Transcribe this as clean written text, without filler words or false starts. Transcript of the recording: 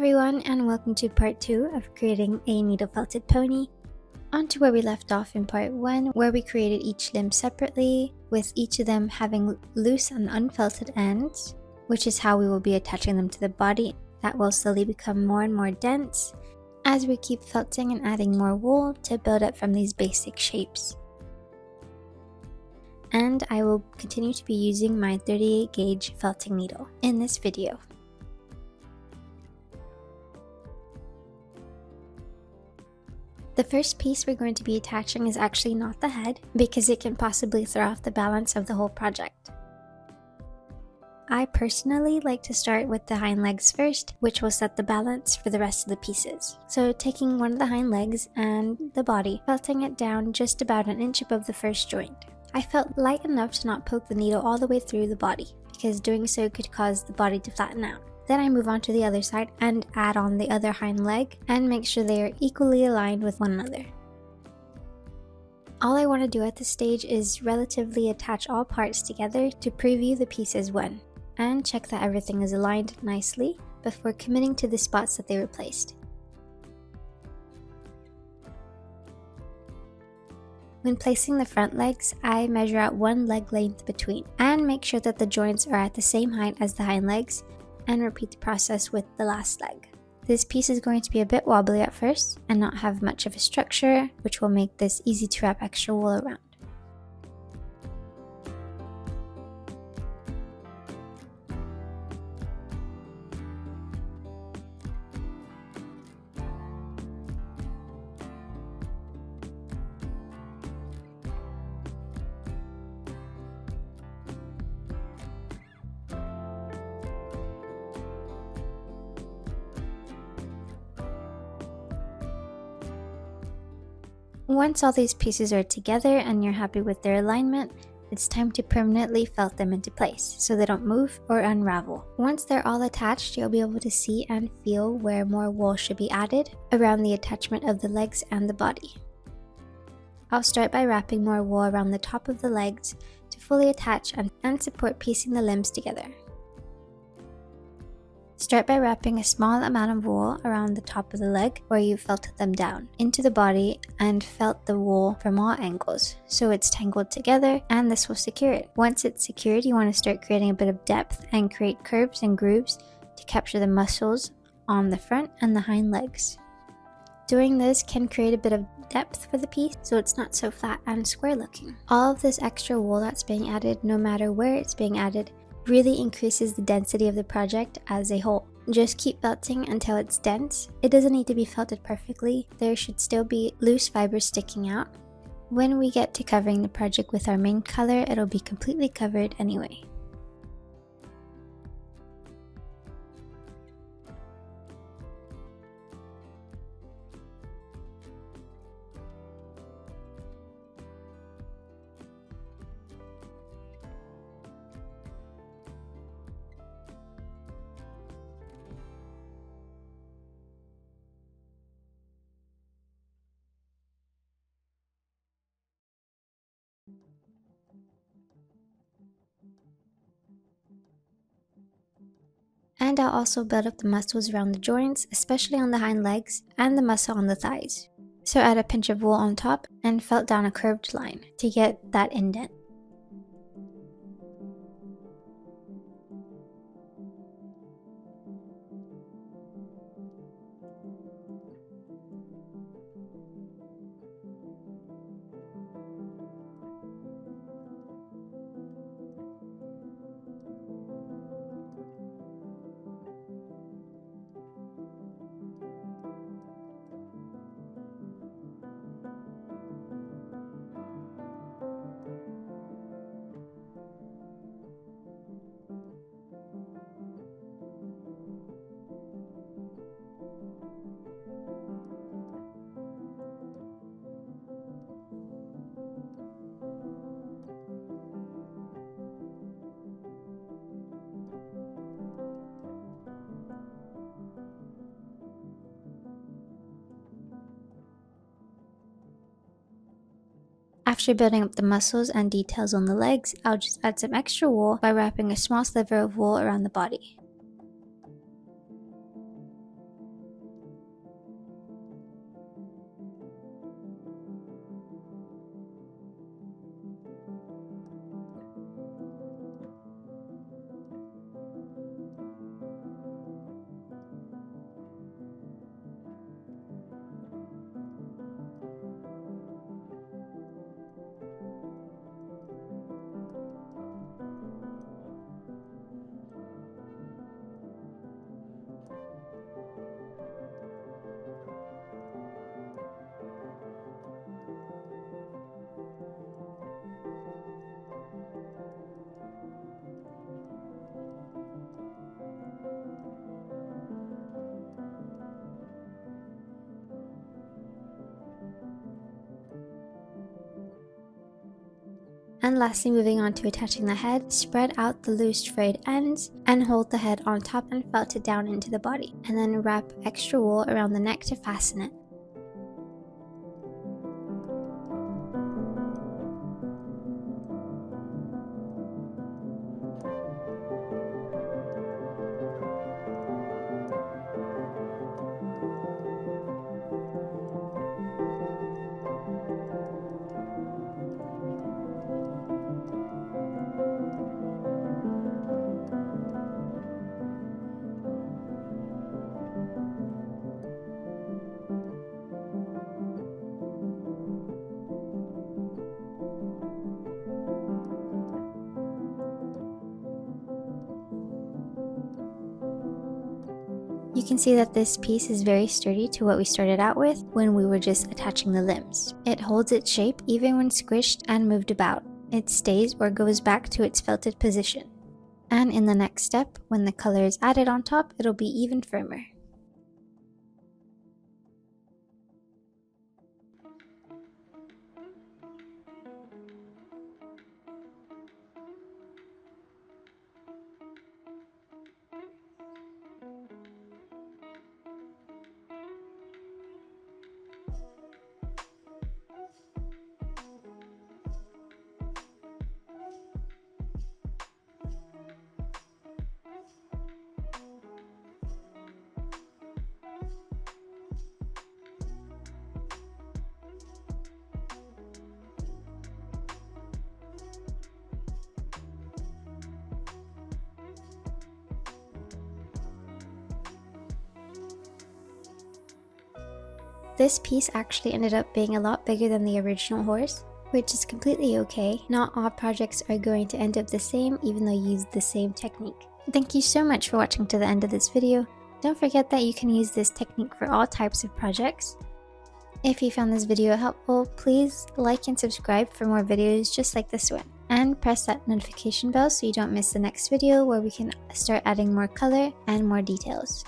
everyone, and welcome to part 2 of creating a needle felted pony. On to where we left off in part 1, where we created each limb separately, with each of them having loose and unfelted ends, which is how we will be attaching them to the body. That will slowly become more and more dense as we keep felting and adding more wool to build up from these basic shapes. And I will continue to be using my 38 gauge felting needle in this video. The first piece we're going to be attaching is actually not the head, because it can possibly throw off the balance of the whole project. I personally like to start with the hind legs first, which will set the balance for the rest of the pieces. So taking one of the hind legs and the body, felting it down just about an inch above the first joint. I felt light enough to not poke the needle all the way through the body, because doing so could cause the body to flatten out. Then I move on to the other side and add on the other hind leg and make sure they are equally aligned with one another. All I want to do at this stage is relatively attach all parts together to preview the pieces when, and check that everything is aligned nicely before committing to the spots that they were placed. When placing the front legs, I measure out one leg length between and make sure that the joints are at the same height as the hind legs, and repeat the process with the last leg. This piece is going to be a bit wobbly at first and not have much of a structure, which will make this easy to wrap extra wool around. Once all these pieces are together and you're happy with their alignment, it's time to permanently felt them into place so they don't move or unravel. Once they're all attached, you'll be able to see and feel where more wool should be added around the attachment of the legs and the body. I'll start by wrapping more wool around the top of the legs to fully attach and support piecing the limbs together. Start by wrapping a small amount of wool around the top of the leg where you felted them down into the body and felt the wool from all angles so it's tangled together, and this will secure it. Once it's secured, you want to start creating a bit of depth and create curves and grooves to capture the muscles on the front and the hind legs. Doing this can create a bit of depth for the piece so it's not so flat and square looking. All of this extra wool that's being added, no matter where it's being added, really increases the density of the project as a whole. Just keep felting until it's dense. It doesn't need to be felted perfectly. There should still be loose fibers sticking out. When we get to covering the project with our main color, it'll be completely covered anyway. And I'll also build up the muscles around the joints, especially on the hind legs and the muscle on the thighs. So add a pinch of wool on top and felt down a curved line to get that indent. After building up the muscles and details on the legs, I'll just add some extra wool by wrapping a small sliver of wool around the body. And lastly, moving on to attaching the head, spread out the loose frayed ends and hold the head on top and felt it down into the body, and then wrap extra wool around the neck to fasten it. You can see that this piece is very sturdy to what we started out with when we were just attaching the limbs. It holds its shape even when squished and moved about. It stays or goes back to its felted position. And in the next step, when the color is added on top, it'll be even firmer. This piece actually ended up being a lot bigger than the original horse, which is completely okay. Not all projects are going to end up the same even though you use the same technique. Thank you so much for watching to the end of this video. Don't forget that you can use this technique for all types of projects. If you found this video helpful, please like and subscribe for more videos just like this one. And press that notification bell so you don't miss the next video where we can start adding more color and more details.